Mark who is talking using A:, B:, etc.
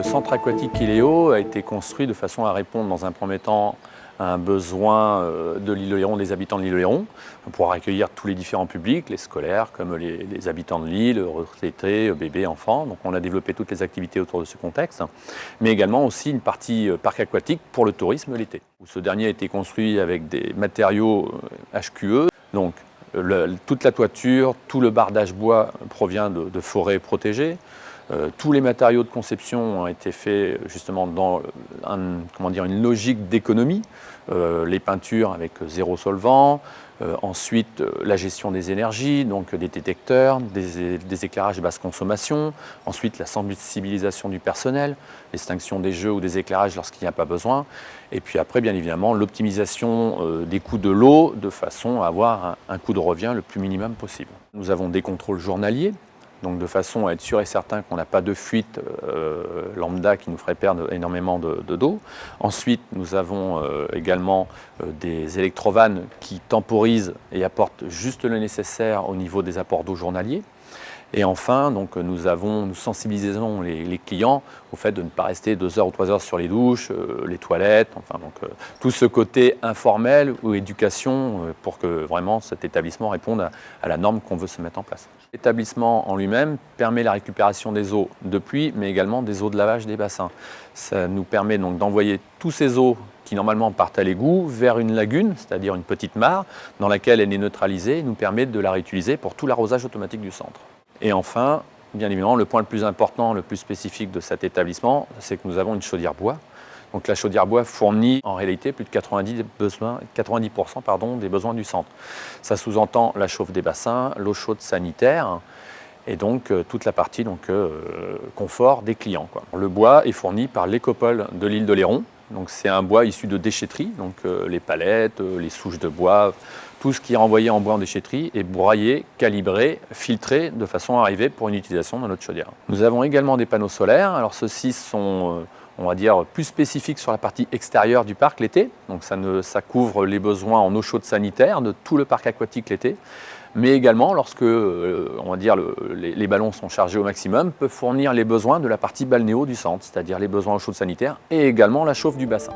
A: centre aquatique Iléo a été construit de façon à répondre dans un premier temps à un besoin de l'île Oléron, des habitants de l'île Oléron, pour pouvoir accueillir tous les différents publics, les scolaires comme les habitants de l'île, retraités, bébés, enfants. Donc on a développé toutes les activités autour de ce contexte, mais également aussi une partie parc aquatique pour le tourisme l'été. Ce dernier a été construit avec des matériaux HQE, donc toute la toiture, tout le bardage bois provient de forêts protégées. Tous les matériaux de conception ont été faits justement dans une logique d'économie. Les peintures avec zéro solvant, ensuite la gestion des énergies, donc des détecteurs, des éclairages de basse consommation, ensuite la sensibilisation du personnel, l'extinction des jeux ou des éclairages lorsqu'il n'y a pas besoin, et puis après bien évidemment l'optimisation des coûts de l'eau de façon à avoir un coût de revient le plus minimum possible. Nous avons des contrôles journaliers. Donc de façon à être sûr et certain qu'on n'a pas de fuite lambda qui nous ferait perdre énormément d'eau. Ensuite, nous avons également des électrovannes qui temporisent et apportent juste le nécessaire au niveau des apports d'eau journaliers. Et enfin, donc, nous sensibilisons les clients au fait de ne pas rester 2 heures ou 3 heures sur les douches, les toilettes, tout ce côté informel ou éducation pour que vraiment cet établissement réponde à la norme qu'on veut se mettre en place. L'établissement en lui-même permet la récupération des eaux de pluie, mais également des eaux de lavage des bassins. Ça nous permet donc d'envoyer tous ces eaux qui normalement partent à l'égout vers une lagune, c'est-à-dire une petite mare, dans laquelle elle est neutralisée et nous permet de la réutiliser pour tout l'arrosage automatique du centre. Et enfin, bien évidemment, le point le plus important, le plus spécifique de cet établissement, c'est que nous avons une chaudière bois. Donc la chaudière bois fournit en réalité plus de 90% des besoins du centre. Ça sous-entend la chauffe des bassins, l'eau chaude sanitaire et donc toute la partie confort des clients. Le bois est fourni par l'Écopole de l'île d'Oléron. Donc c'est un bois issu de déchetterie, donc les palettes, les souches de bois, tout ce qui est renvoyé en bois en déchetterie est broyé, calibré, filtré de façon à arriver pour une utilisation dans notre chaudière. Nous avons également des panneaux solaires. Alors ceux-ci sont on va dire plus spécifiques sur la partie extérieure du parc l'été. Donc ça couvre les besoins en eau chaude sanitaire de tout le parc aquatique l'été. Mais également, lorsque les ballons sont chargés au maximum, peut fournir les besoins de la partie balnéo du centre, c'est-à-dire les besoins en eau chaude sanitaire et également la chauffe du bassin.